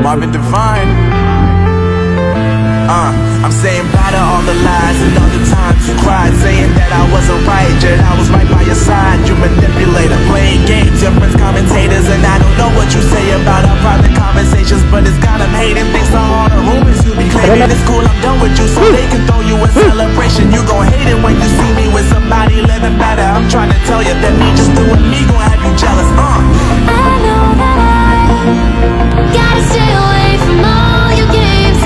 Marvin Divine. I'm saying bye to all the lies and all the times you cried, saying that I wasn't right, yet I was right by your side. You manipulator, playing games, your friends commentators, and I don't know what you say about our private conversations, but it's got them hating. Thanks to all the rumors you be claiming. It's cool, I'm done with you, so they can throw you a celebration. You gon' hate it when you see me with somebody living better. I'm trying to tell you that me just doing me gon' have you jealous. I know that I gotta stay away from all your games.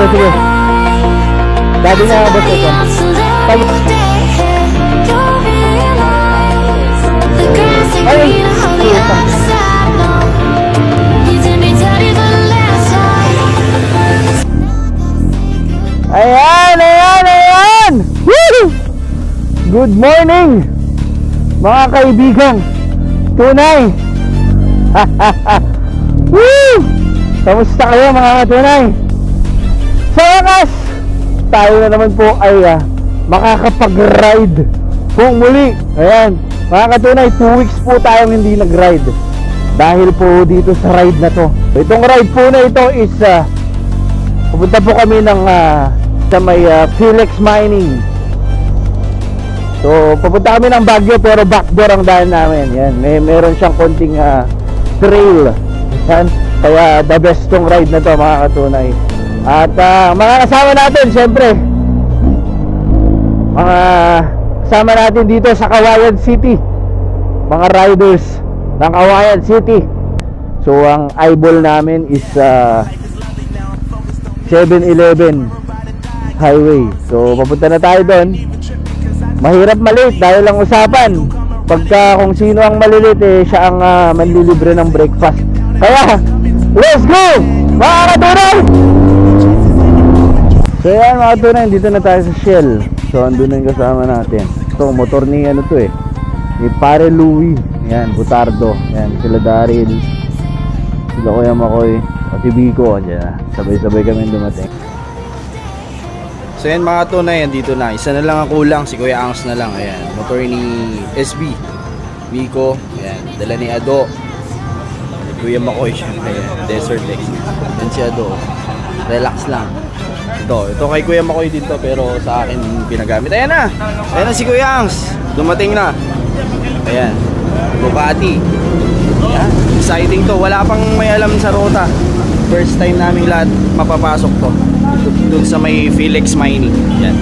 Sige. Dati na abot ito. Ayan! Woo! Good morning, mga kaibigan. Tunay. Woo! Kamusta kayo, mga tunay? Sa wakas, tayo na naman po ay makakapag-ride kung muli. Ayan, mga katunay, 2 weeks po tayong hindi nag-ride dahil po dito sa ride na to. Itong ride po na ito is pupunta po kami ng sa may Felix Mining. So pupunta kami ng Baguio, pero backdoor ang daan namin. Yan, meron siyang konting trail. Yan, kaya the best tong ride na to, mga katunay. At mga kasama natin, syempre mga kasama natin dito sa Cauayan City, mga riders ng Cauayan City. So ang eyeball namin is 7-Eleven highway. So papunta na tayo doon. Mahirap malate dahil ang usapan, pagka kung sino ang malilate, siya ang manlilibre ng breakfast. Kaya let's go, mga katunay! So yan, mga tunay, dito na tayo sa Shell. So andun na yung kasama natin. Ito, motor ni ano to ni Pare Louie. Yan, Butardo. Yan, sila Daryl, sila Kuya Makoy, pati Biko. Yan, sabay-sabay kami dumating. So yan, mga tunay, andito na. Isa na lang ang kulang, si Kuya Angs na lang. Ayan, motor ni SB, Biko. Ayan, dala ni Ado, Kuya Makoy, syempre. Ayan, Desert X. Yan si Ado, relax lang. Ito kay Kuya Makoy dito, pero sa akin pinagamit. Ayan na si Kuya Angs, dumating na. Ayan, Bugatti. Ayan, exciting to, wala pang may alam sa rota. First time namin lahat mapapasok to dun sa may Felix Mining. Ayan,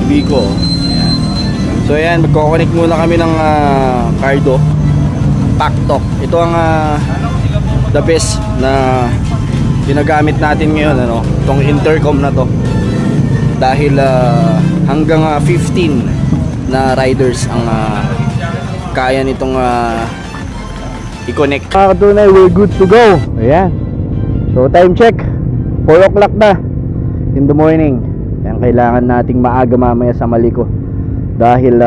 Biko. Ayan. So ayan, magkoconnect muna kami ng Cardo Paktok. Ito ang the best na ginagamit natin ngayon, itong intercom na to, dahil hanggang 15 na riders ang kaya nitong i-connect. Mga katunay, we're good to go. Ayan, so time check, 4 o'clock na in the morning. Ayan, kailangan nating maaga mamaya sa Maliko dahil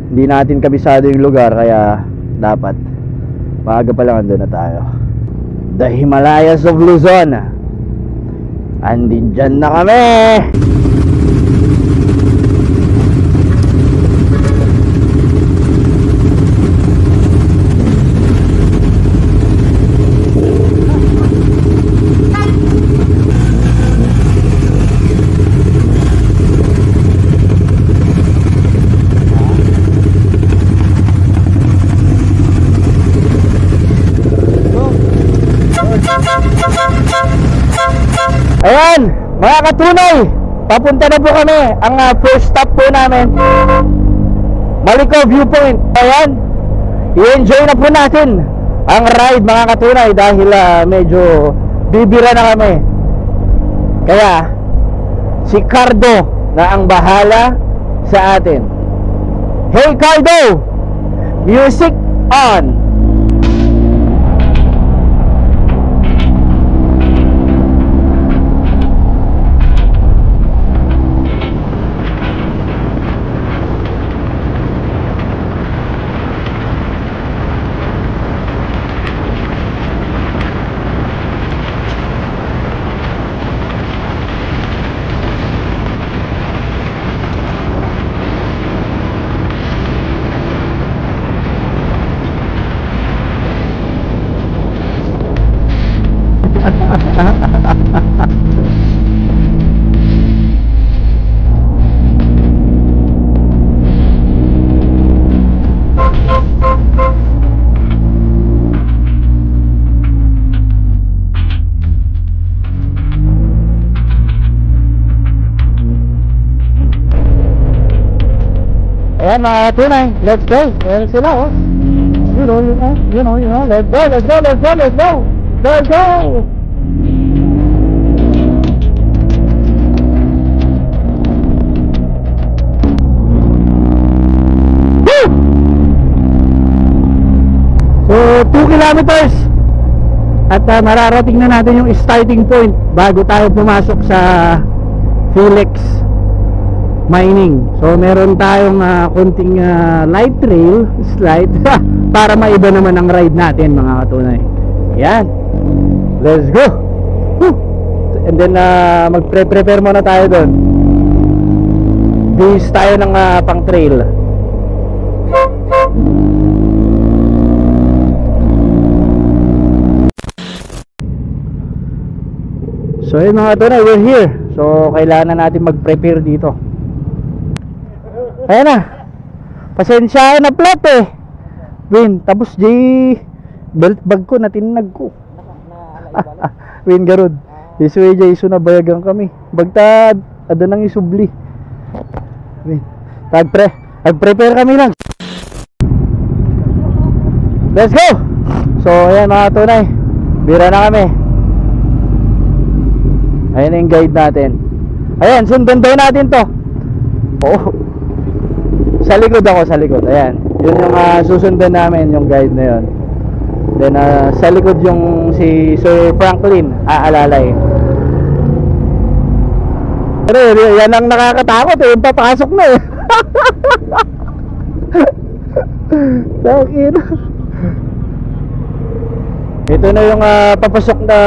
hindi natin kabisado yung lugar, kaya dapat maaga pa lang andun na tayo. The Himalayas of Luzon, andin dyan na kami. Ayan, mga katunay, papunta na po kami. Ang first stop po namin, Maliko Viewpoint. Ayan, i-enjoy na po natin ang ride, mga katunay, dahil medyo bibira na kami. Kaya si Cardo na ang bahala sa atin. Hey Cardo, music on. Ayan mga tunay, let's go. Ayan sila oh. Let's go, let's go, let's go, let's go. Let's go. Woo! So 2 kilometers. At mararating na natin yung starting point bago tayo pumasok sa Felix Mining. So meron tayong konting light trail slide para maiba naman ang ride natin mga katunay. Yan, let's go. Woo! And then magpre-prepare muna tayo doon. Base tayo ng pang trail. So yun mga katunay, we're here. So kailangan na natin mag-prepare dito. Ayan na. Pasensya na plat eh. Win, tapos belt bag ko natinag ko. Win garod. Isu isu na bayagan kami. Bagta ada nang isubli. Win. Nag-prepare kami lang. Let's go. So ayan mga tunay. Bira na kami. Ayan yung guide natin. Ayan, sundan daw natin to. Oh. Sa likod ako, sa likod. Ayan. Yun yung susundan namin, yung guide na yun. Then sa likod yung si Sir Franklin aalalay. Pero yan ang nakakatakot eh. Yung papasok na eh. Sakin. Ito na yung papasok na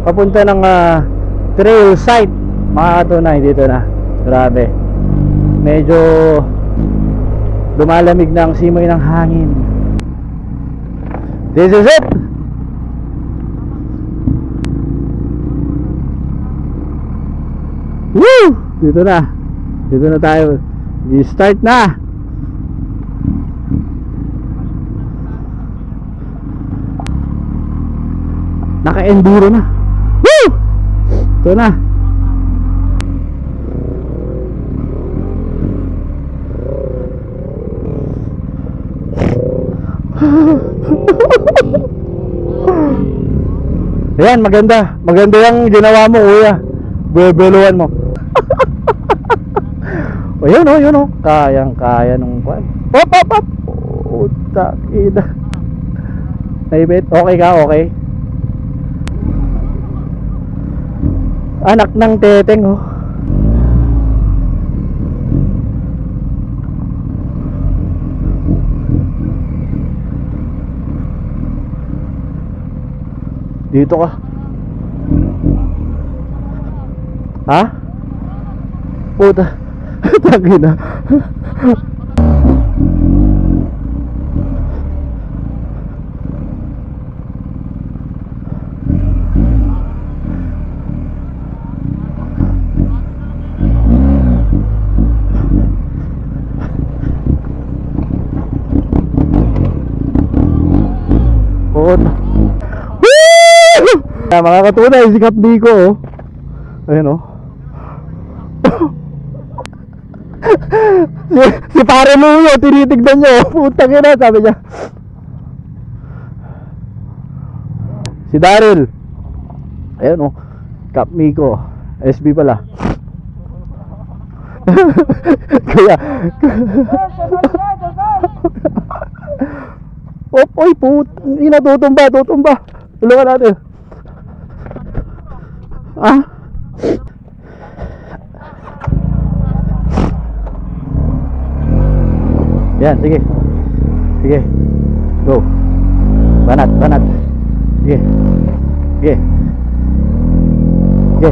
papunta ng trail site. Mga katunay, dito na. Grabe. Medyo lumalamig na ang simoy ng hangin. This is it. Woo! Dito na. Dito na tayo. I-start na. Naka-enduro na. Woo! Ito na. Ayan, maganda. Maganda yung ginawa mo, kuya. Bebeluan mo. O yun o, yun o. Kayang-kaya nung kwan. Pop, pop, pop. Puta, ina. Naibit, okay ka, okay. Anak ng teteng oh. Dito ka. Ha? Puta. Tangina. Puta. Mga katunay, si Kapdi ko oh. Ayan oh. si pare mo yun, tinitignan nyo. Putang ina, sabi niya. Si Daryl. Ayan oh. Kapmi ko. SB pala. Kaya oy put, ina tutumba. Tulungan natin. Ah? Yan, sige. Sige. Go. Banat. Sige. Sige. Sige.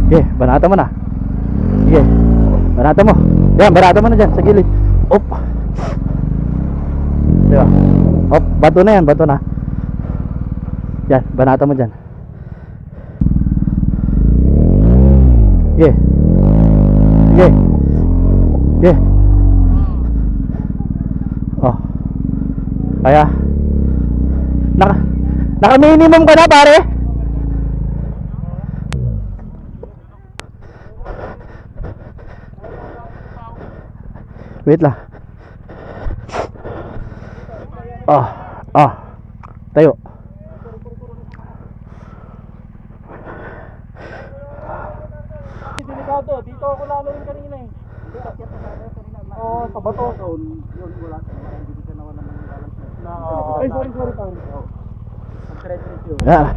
Sige, banata mo na. Sige. Banata mo. Yan, banata mo na dyan sa gilid. Op. Diba? Op, bato na yan, bato na. Yan, banata mo dyan. Sige. Sige. Sige. Oh. Kaya naka minimum ka na pare. Wait lang. Tayo. Delikado, dito ako lalo rin kanina eh. Oo, sa bato. Yun, wala. Hindi ka naman ng balance. Ay, sorry. Ang diretso yun. Yeah.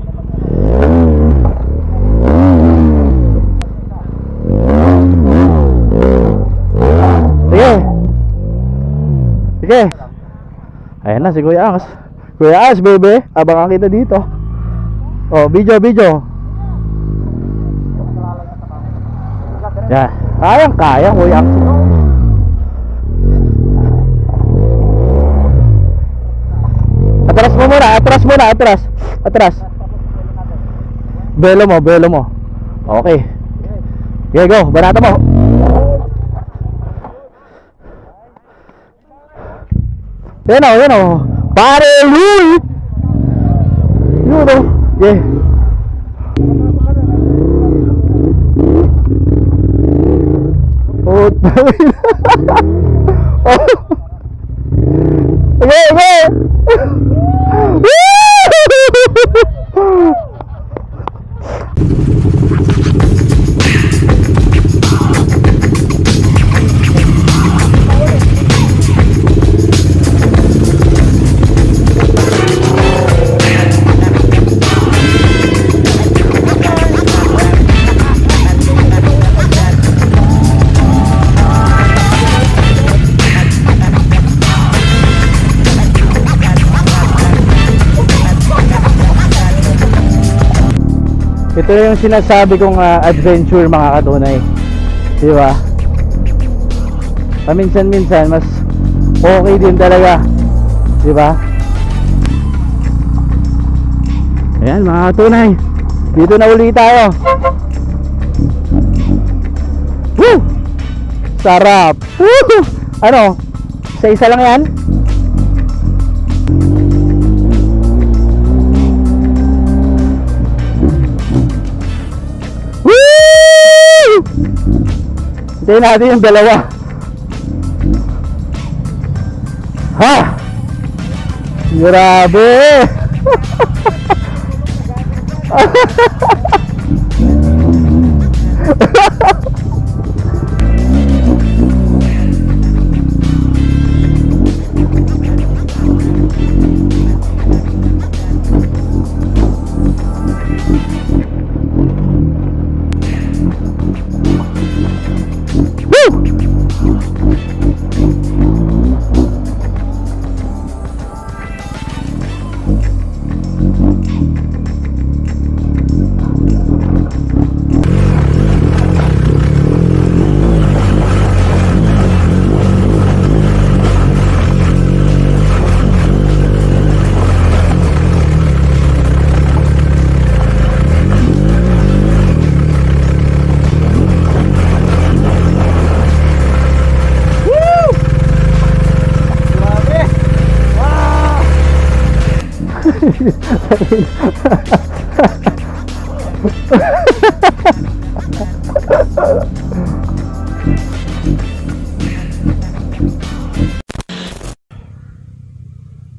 Sige. Ayan na si Kuya Angas. Kuya Angas, bebe. Abangan kita dito. Oh, video. Yeah. Kaya, Kuya Angas. Atras. Belo mo. Okay. Okay, go. Banata mo. Yan o. Pare Louie. Yun o. Yeah. Oh. Okay. Ito yung sinasabi kong adventure, mga katunay. Di ba? Paminsan-minsan mas okay din talaga. Di ba? Ayan, mga katunay. Dito na uli tayo. Woo! Sarap. Woo! Ano? Isa lang yan? Hintayin natin yung dalawa. Ha! Grabe!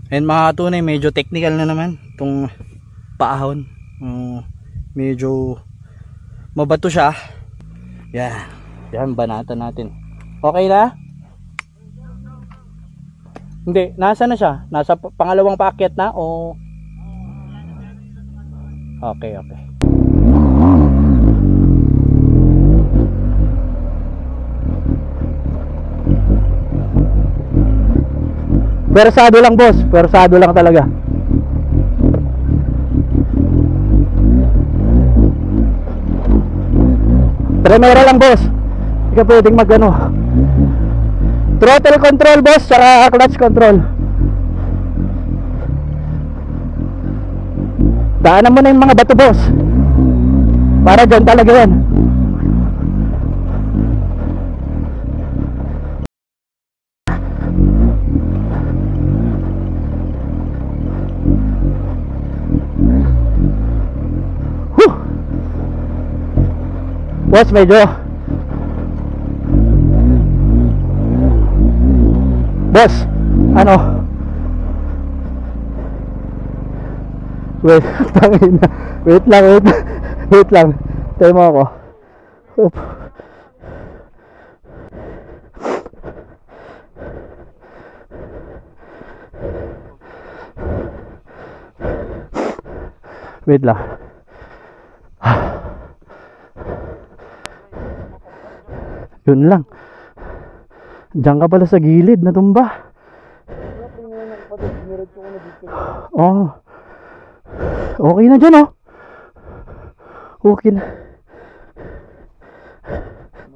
And mga katunay, medyo technical na naman itong paahon. Medyo mabato siya. Yan, banatan natin. Okay na? Hindi, nasa na siya? Nasa pangalawang paakyat na o? Okay. Persado lang, boss. Persado lang talaga. Tremera lang, boss. Hindi ka pwedeng mag-ano. Throttle control, boss, saka clutch control. Daanan mo na yung mga bato, boss. Para dyan talaga yan. Boss, medyo boss, ano, Wait, tangina. Wait lang, wait lang. Tayo mo ako. Oop. Wait lang. Yun lang. Diyan ka pala sa gilid, natumba. Oh. Okay na dyan, oh. Okay na.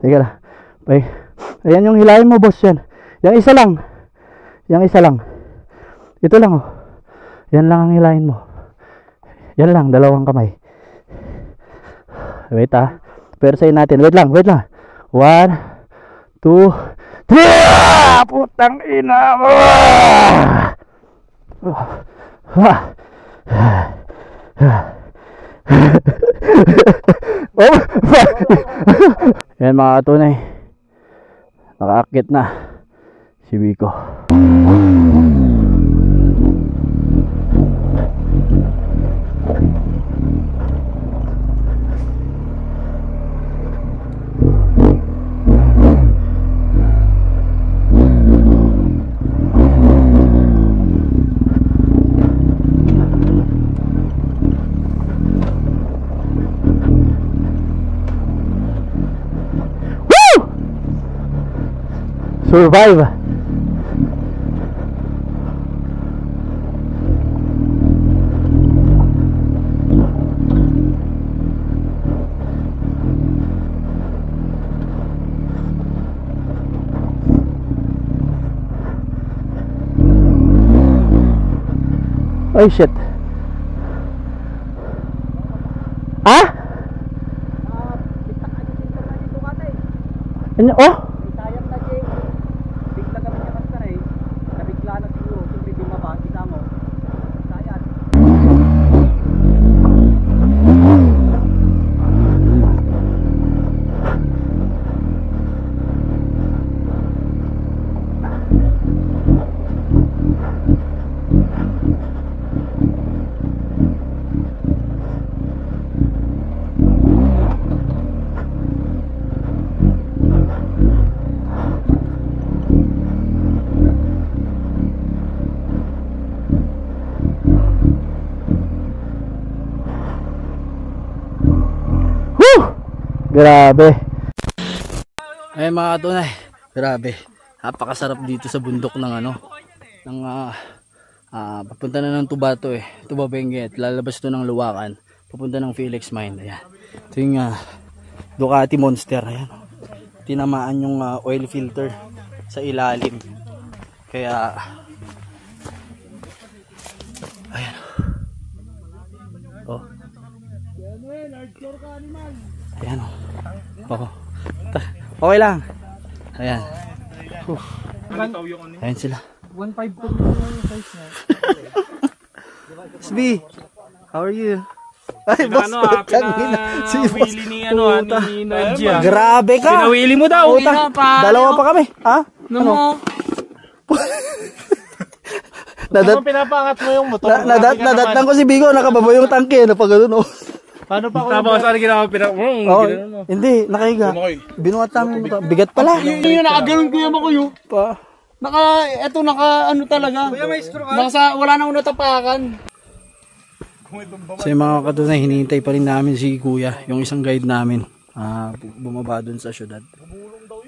Teka lang. Ayan yung hilahin mo, boss, yan. Yang isa lang. Yang isa lang. Ito lang, oh. Yan lang ang hilahin mo. Yan lang, dalawang kamay. Wait, ah. Persayin natin. Wait lang, wait lang. 1, 2, 3. Putang ina mo. Oh. Yan mga katunay, nakaakit na si Biko. Survive. Ay shit. Ah? Ano? Oh? Grabe. Ay mga katunay, grabe. Napakasarap dito sa bundok ng ano, ng papunta na ng Tubato Tuba Benguet. Lalabas to ng Luwakan, papunta ng Felix Mine. Ayan. Ito yung Ducati Monster. Ayan. Tinamaan yung oil filter sa ilalim. Kaya ayan. Oh. Ayan o. Oh. Okay lang. Ayan. Ayan sila. 1.5 po yung size niya. SB, how are you? Ay, boss, si Willy ni Noji. Grabe ka. Pinawili mo daw. Dalawa pa kami. Ha? Ano? Pinapangat mo yung motor. Nadatnan ko si Bigo, nakababa yung tangke. Napagano, no? Paano pa ako? Tapos ano ginawa Hindi, nakahiga. Binuhat namin mo. Bigat pala. Yung nakaganon ko yung makuyo. Ano talaga. Wala nang natapakan. So yung mga katunay, hinihintay pa rin namin si Kuya, yung isang guide namin. Bumaba dun sa syudad.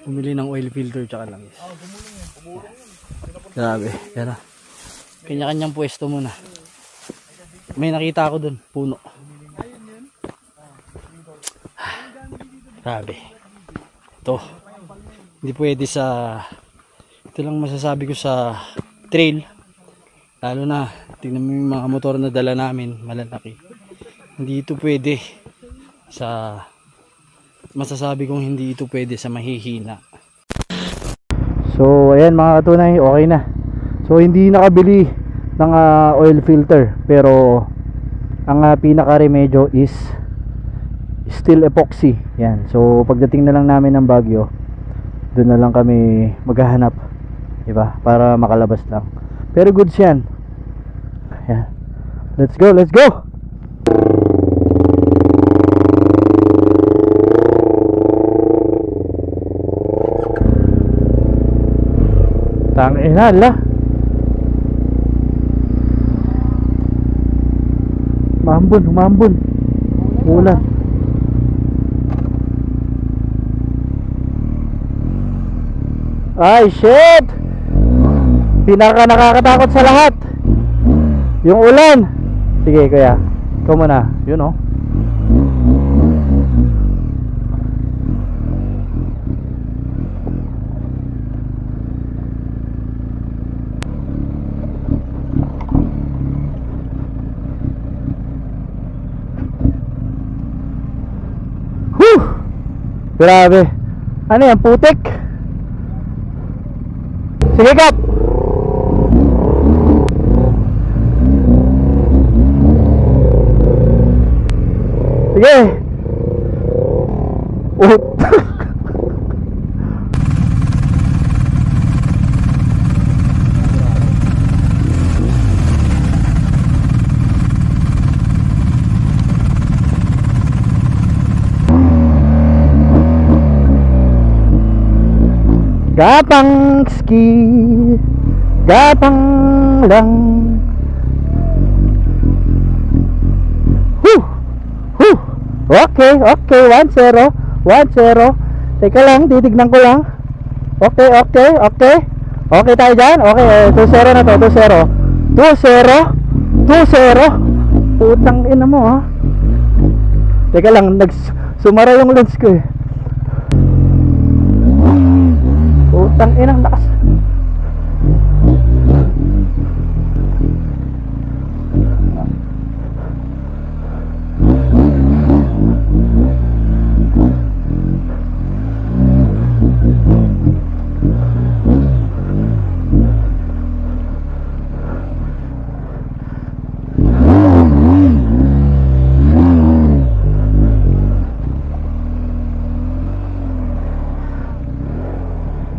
Bumili ng oil filter tsaka langis. Grabe. Yan na. Kanya-kanyang pwesto muna. May nakita ako dun, puno. Grabe. Ito. Hindi pwede ito lang masasabi ko sa trail. Lalo na, tingnan mo yung mga motor na dala namin, malalaki. Hindi ito pwede masasabi kong hindi ito pwede sa mahihina. So, ayan mga katunay, okay na. So, hindi nakabili ng oil filter. Pero, ang pinaka-remedyo is steel epoxy. Yan. So pagdating na lang namin ng Baguio, doon na lang kami maghahanap, diba? Para makalabas lang. Pero goods yan. Yan. Let's go, let's go. Tangina, la. Umambon. Ulan. Ay, shit! Pinaka nakakatakot sa lahat yung ulan. Sige kuya, ikaw muna. Yun oh. Grabe. Ano yan? Putik? Sige kap. Sige. Gapang ski, gapang lang. Okay, 1-0. Teka lang, titignan ko lang. Okay. Okay tayo dyan. Okay, 2-0 na to, 2-0. Putang ina mo ha. Teka lang, nagsumara yung lens ko eh. Putang inang lakas.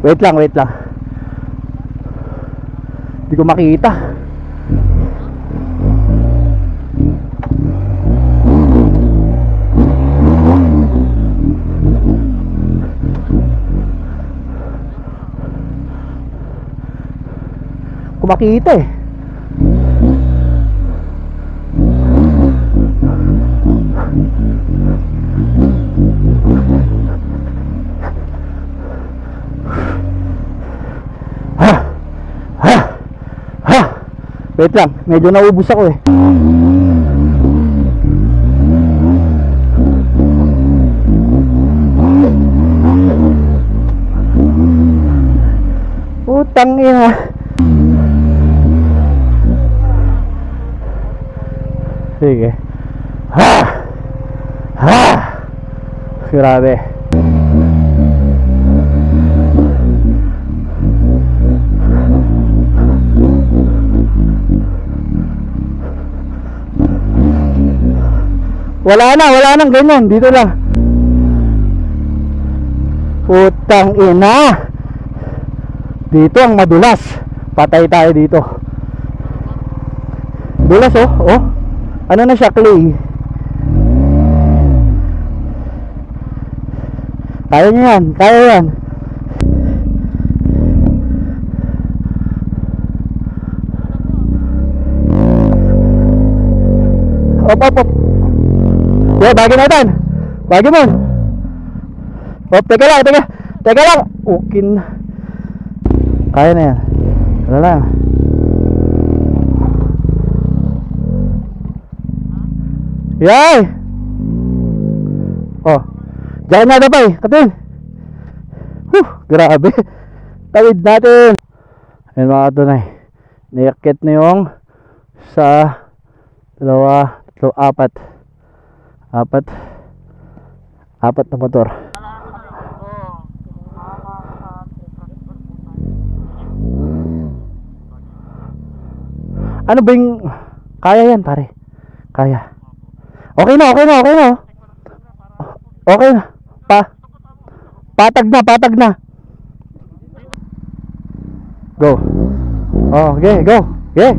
Wait lang. Hindi ko makita. Kung makita eh. Wait lang, medyo naubos ako eh. Putang ina. Sige. Grabe. Wala nang ganyan, dito lang. Putang ina. Dito ang madulas. Patay tayo dito. Dulas oh. Ano na siya, clay. Kaya yan. Op. Yeah, bagi natin. Bagi mo. Oh, teka lang. Ukin. Kaya na yan. Wala lang. Yay! Oh. Diyan na pa eh. Katin. Grabe. Tawid natin. Ayun mga katunay. Niyakit na yung sa 2, 3, 4 na motor. Ano ba yung kaya yan pare? Kaya. Okay na. Okay na. Patag na. Go. Oh, okay, go. Yeah.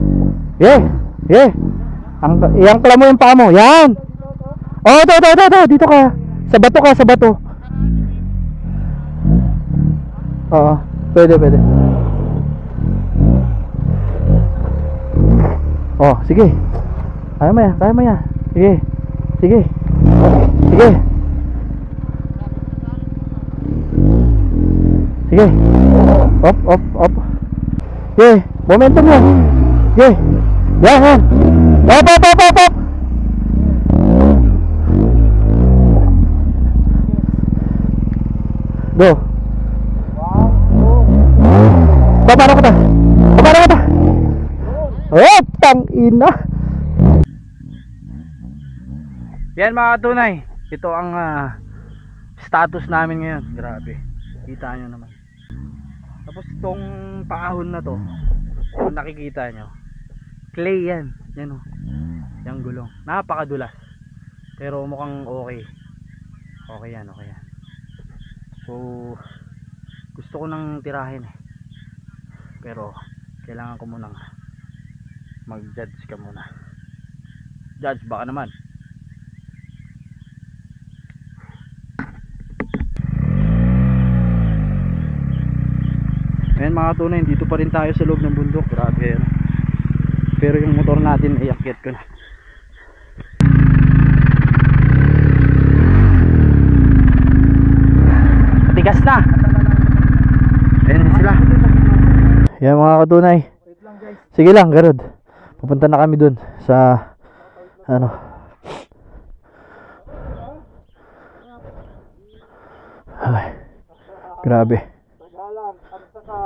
Iangkla mo yung paa mo. Yan. Oh, ito. Dito ka. Sa bato. Oo. Pwede. Oh, sige. Kaya mo yan, kaya mo yan. Sige. Sige. Sige. Sige. Up, up, up. Sige. Momentum yan. Sige. Yan, yan. Up, up, up, up, up. Go. Paano ko ta? Paano ko ta? Oh, tang ina. Yan mga tunay. Ito ang status namin ngayon. Grabe. Kita nyo naman. Tapos itong paahon na to, kung nakikita nyo, clay yan. Yan o. Yung gulong. Napakadulas. Pero mukhang okay. Okay yan, okay yan. So, gusto ko nang tirahin eh. Pero, kailangan ko munang mag-judge ka muna. Judge, baka naman. Ayan mga tunay, dito pa rin tayo sa loob ng bundok. Grabe yan. Pero yung motor natin ay akyat ko na. Matigas na. Ayan sila. Yan mga katunay. Sige lang, garod. Pupunta na kami dun sa ano. Ay, grabe. Tagalang, ang saka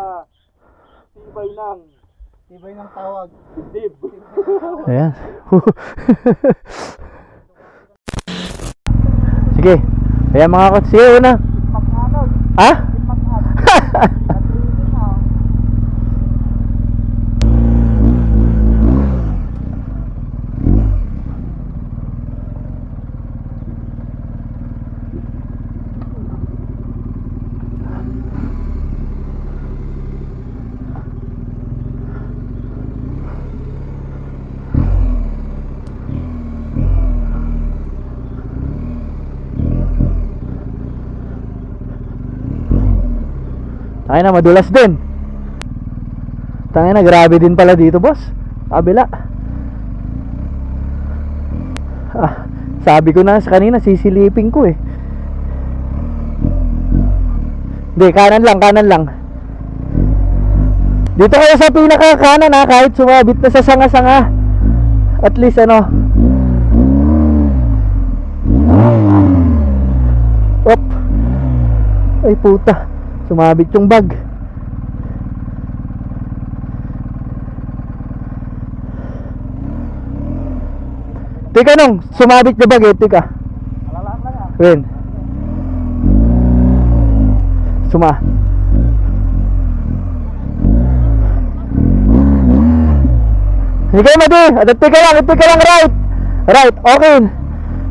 tibay ng tawag. Dib. Ayan. Sige. Ayan mga kot. Sige, una. Ha? Ay na, madulas din. Tangina, grabe din pala dito, boss. Kabila. Sabi ko na sa kanina, sisilipin ko eh. Hindi, kanan lang, kanan lang. Dito kayo sa pinaka kanan ha, kahit sumabit na sa sanga-sanga. At least ano. Op. Ay puta. Sumabit yung bag. Teka nung, sumabit yung bag eh, teka. Alalaan lang ah. Ren. Suma. Sige mati, teka lang, right. Right, okay.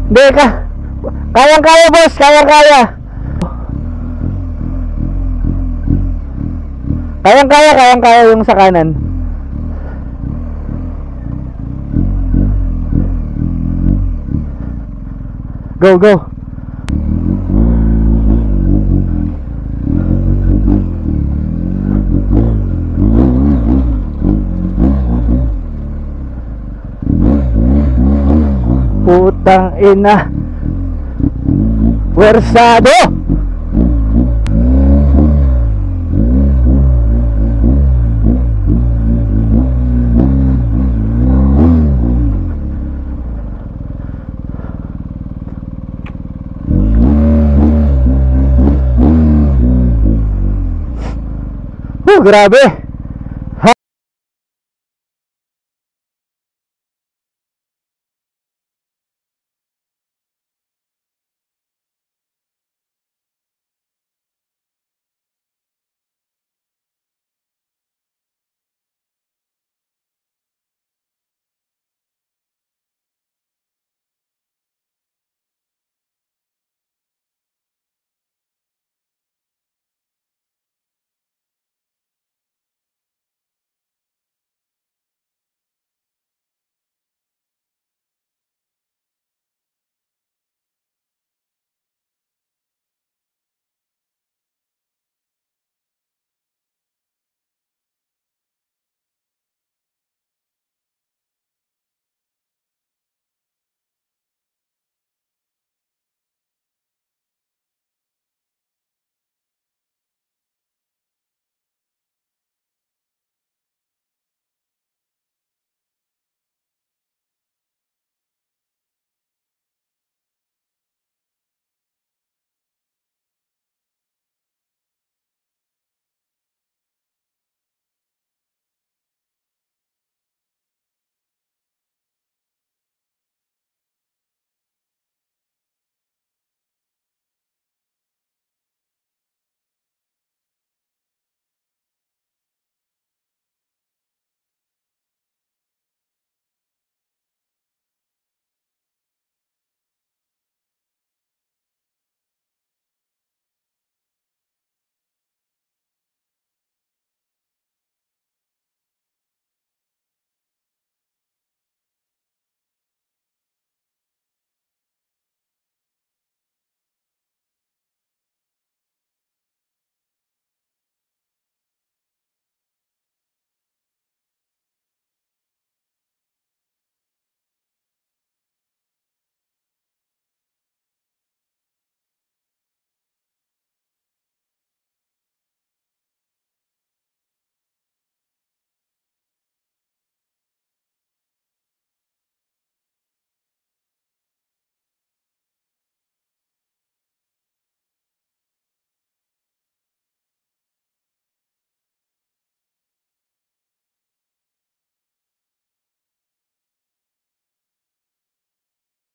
Hindi ka. Kayang-kaya boss, kayang-kaya. Kayang-kaya yung sa kanan. Go, go. Putang ina. Puwersado. Grabe.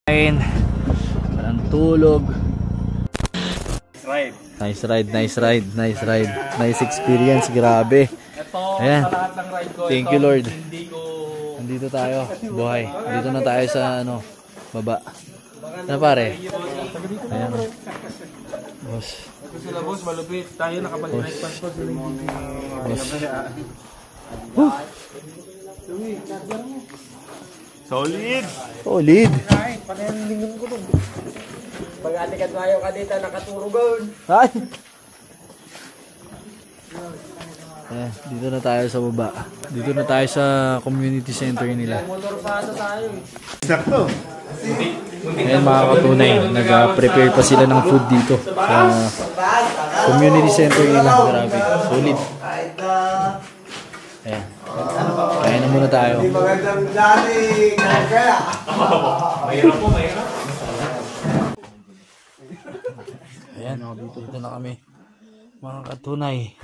Walang tulog. Nice ride. Nice experience, grabe. Ayan. Thank you, Lord. Nandito tayo, buhay. Dito na tayo sa baba. Ano pare? Ayan. Boss. Sila boss, malupit. Tayo nakabalik na passport. Boss. Solid. Pag-atikat tayo ka dito, nakaturugon. Ay! Ayan, dito na tayo sa baba. Dito na tayo sa community center nila. Motor pa tayo. Sakto. Ayan mga katunay, nag-prepare pa sila ng food dito sa community center nila. Grabe, solid. Ayan. Kaya na muna tayo. Ayan, dito na kami. Mga katunay.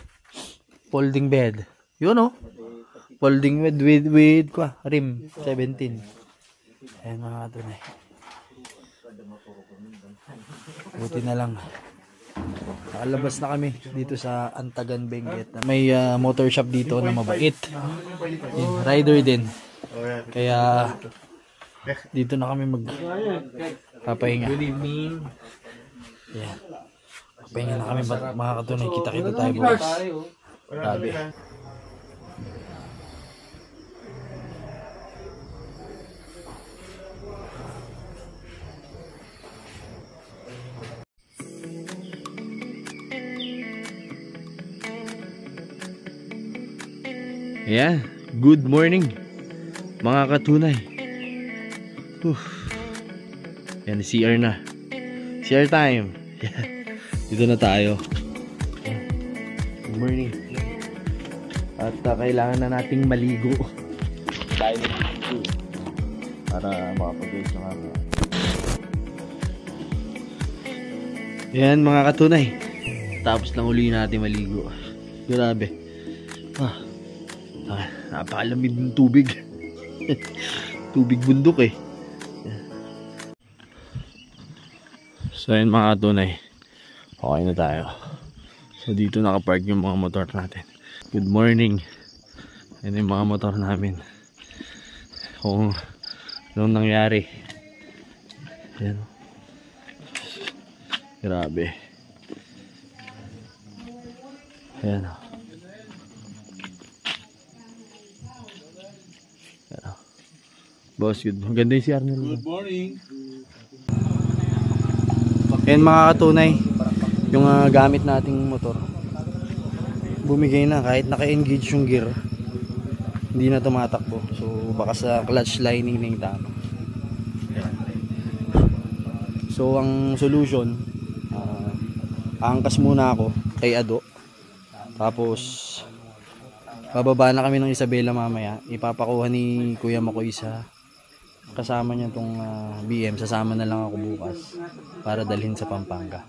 Folding bed. Yun folding bed with rim 17. Ayan mga katunay. Buti na lang. Nakalabas na kami dito sa Antagan, Benguet. May motor shop dito na mabait. Rider din. Kaya dito na kami magpapahinga. Good evening. Yeah. Pahinga na kami mga katunay. Kita-kita tayo bukas. Grabe. Yeah, good morning mga katunay. Yan, CR na. CR time. Dito na tayo. Good morning. At kailangan na nating maligo tayo para makapag-guys ng araw. Yan mga katunay. Tapos lang uli natin maligo. Grabe. Napakalamig ng tubig. Tubig bundok eh. So yun mga katunay, okay na tayo. So dito nakapark yung mga motor natin. Good morning. Yan yung mga motor namin. Kung anong nangyari. Yan. Grabe. Yan. Boss, good. Maganda yung si Arnel. Good morning. Yan mga katunay, yung gamit nating motor bumigay na kahit naka-engage yung gear, hindi na tumatakbo. So baka sa clutch lining na yung tama. So ang solution, angkas muna ako kay Ado, tapos bababa na kami ng Isabela mamaya. Ipapakuha ni Kuya Makoy sa kasama niya tong BM. Sasama na lang ako bukas para dalhin sa Pampanga.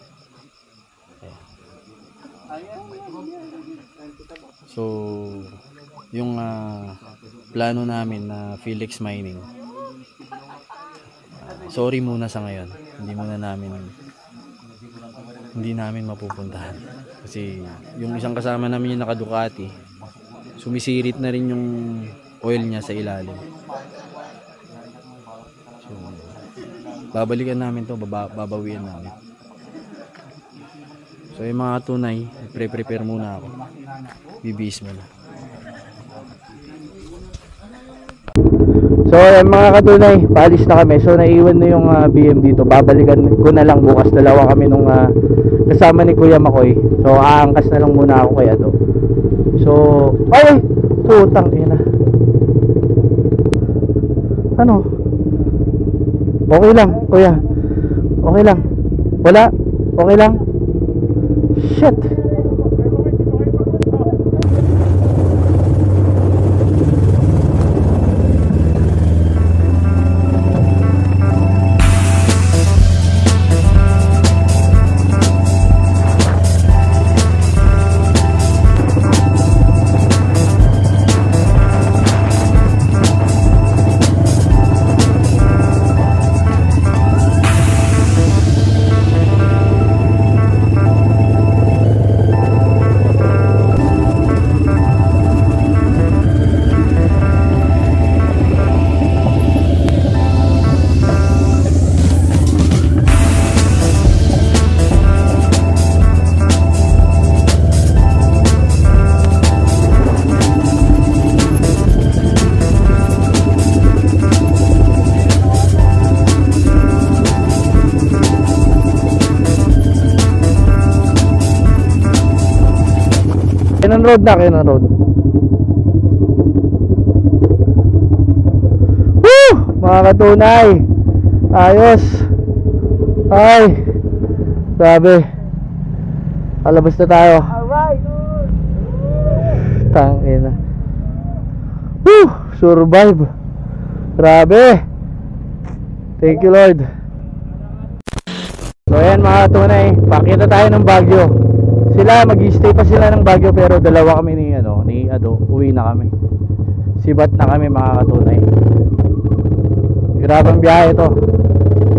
So yung plano namin na Felix Mining, sorry muna sa ngayon, hindi namin mapupuntahan kasi yung isang kasama namin yung naka Ducati, sumisirit na rin yung oil niya sa ilalim. So babalikan namin to, babawian namin. So yung mga tunay, prepare muna ako, bibis muna. So yung mga katunay, paalis na kami. So naiwan na yung BM dito, babalikan ko na lang bukas. Dalawa kami nung kasama ni Kuya Makoy. So aangkas na lang muna ako kay Ado. So ay putang ina, ano, okay lang Kuya, okay lang, wala, okay lang. Shit. Cannon Road na, Cannon Road. Woo! Mga katunay. Ayos. Ay. Sabi. Alabas na tayo. Alright. Tangina. Woo! Survive. Grabe. Thank you, Lord. So ayan mga katunay, pakita tayo ng Baguio. Sila mag-i-stay pa sila ng Baguio, pero dalawa kami ni Ado, uwi na kami. Sibat na kami mga katunay. Grabang biyahe to.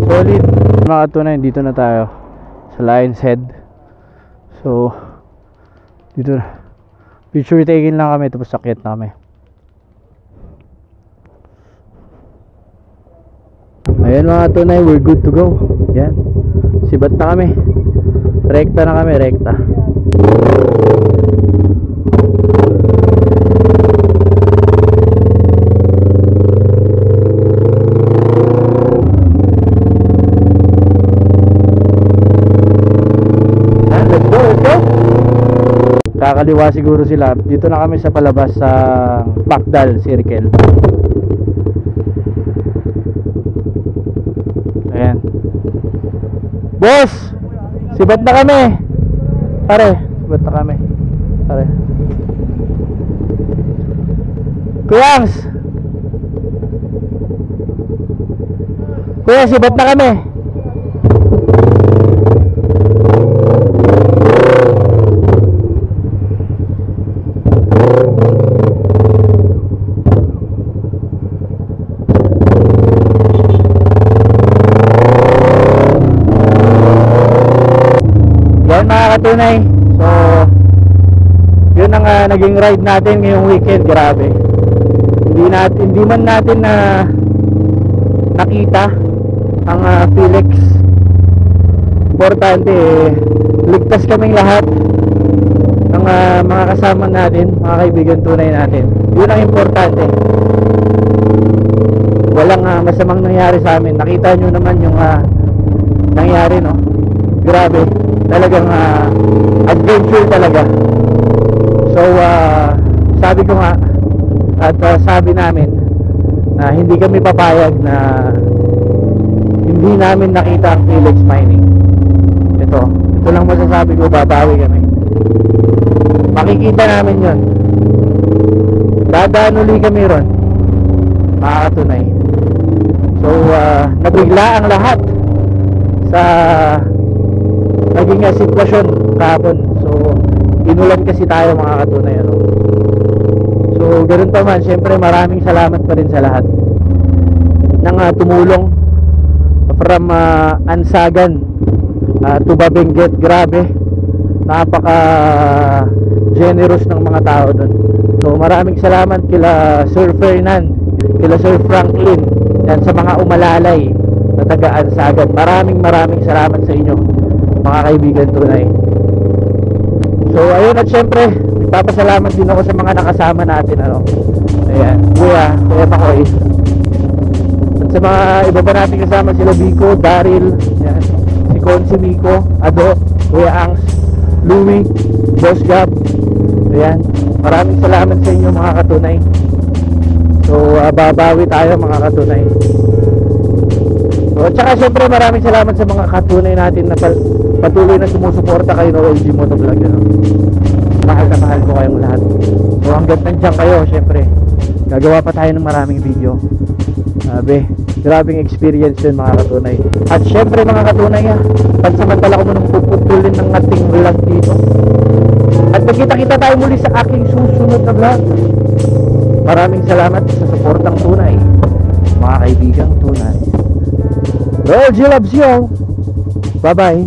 Solid. Mga katunay, dito na tayo sa Lion's Head. So dito na. Picture taking lang kami, tapos sakit na kami. Ayan mga katunay, we're good to go. Yan. Sibat na kami. Rekta na kami, rekta. Let's go, let's go. Kakaliwa siguro sila. Dito na kami sa palabas sa Pakdal Circle. Ayan. Boss! Sibat na kami. Pare, sibat na kami. Pare. Kuyangs! Kuya, sibat na kami. Katunay. So yun ang naging ride natin ngayong weekend. Grabe, hindi man natin na nakita ang Felix. Importante ligtas kaming lahat ng mga kasama natin, mga kaibigan tunay natin. Yun ang importante. Walang masamang nangyari sa amin. Nakita nyo naman yung nangyari, no? Grabe, talagang adventure talaga. So sabi ko nga at sabi namin na hindi kami papayag na hindi namin nakita ang Felix Mining. Ito lang masasabi ko, babawi kami. Makikita namin yun. Dadaan uli kami ron, mga katunay. So nabigla ang lahat sa naging sitwasyon kahapon. So inulan kasi tayo, mga katunay, ano. So ganoon pa man, syempre maraming salamat pa rin sa lahat ng tumulong from Ansagan to Babenguet. Grabe, napaka generous ng mga tao doon. So maraming salamat kila Sir Fernand, kila Sir Franklin, yan, sa mga umalalay na taga Ansagan. Maraming salamat sa inyo, mga kaibigan tunay. So ayun, at syempre nagpapasalamat din ako sa mga nakasama natin, ano. Ayan, Kuya Makoy. At sa mga iba pa natin kasama, sila Biko, Daryl, ayan, si Consi Miko, Ado, Kuya Angs, Louie, Boss Gab. Ayan, maraming salamat sa inyo, mga katunay. So babawi tayo, mga katunay. So, at saka syempre maraming salamat sa mga katunay natin na patuloy na sumusuporta kayo ng LG Motovlog, ano? Mahal na mahal ko kayong lahat. So hanggat nandiyan kayo, syempre gagawa pa tayo ng maraming video. Grabing experience yun, mga katunay. At syempre, mga katunay, pansamantala ko munang puputulin ng ating vlog dito. At magkita-kita tayo muli sa aking susunod na vlog. Maraming salamat sa suportang tunay, mga kaibigang tunay. LG loves you all. Bye bye.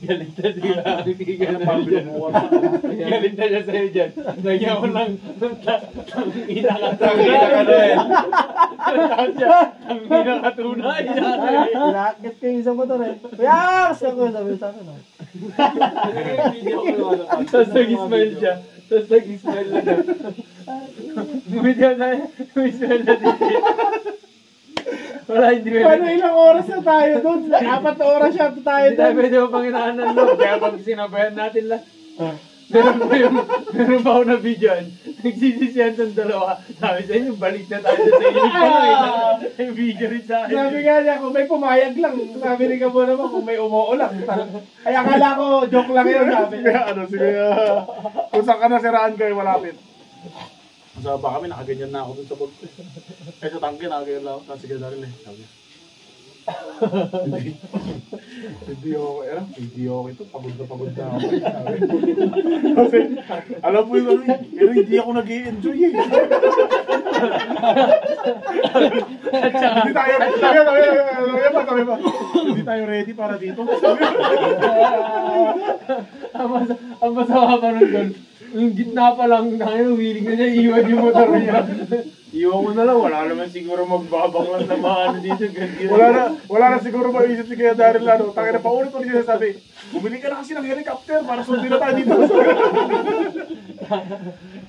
Galit na siya. Galit na siya sa'yo dyan. Lagyan ko lang pinakatunay. Ang pinakatunay. Pinakit ko yung isang motor eh. Kuya! Sabi sa akin. Tapos nag-smile siya. Tapos nag-smile na siya. Nag-smile na din siya. Wala, hindi mo. Paano ilang oras na tayo doon? 4 oras siya tayo Hindi tayo doon. pwede mapanginahan ng loob. Kaya pag sinabayan natin lang. Meron pa ako na videoan. Nagsisisiyan ng dalawa. Sabi sa inyo, balik na tayo sa inyo. Yung video rin sa akin. Sabi nga niya, kung may pumayag lang. Sabi rin ka mo naman, kung may umuo lang. Ay, akala ko, joke lang yun. Sabi niya. Kaya ano, sige, kung saan ka nasiraan kayo, malapit. Sa ba kami, nakaganyan na ako dun sa bag. Eh, sa tangke, nakaganyan lang ako. Sige, dahil eh. Sabi niya. Hindi ako ito. Pagod na ako. Kasi, alam mo yung ano, pero hindi ako nag-i-enjoy eh. Hindi tayo ready para dito. Ang masama pa nun doon. Yung gitna pa lang, willing na niya iwan yung motor niya. Iwan ko na lang, wala naman siguro magbabang lang na mga ano dito. Wala na siguro maisip si Kuya Daryl ano. Tangin na paulit-ulit siya sabi, bumili ka na kasi ng helicopter para sundin na tayo dito.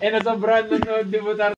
Nasa brand ng motor.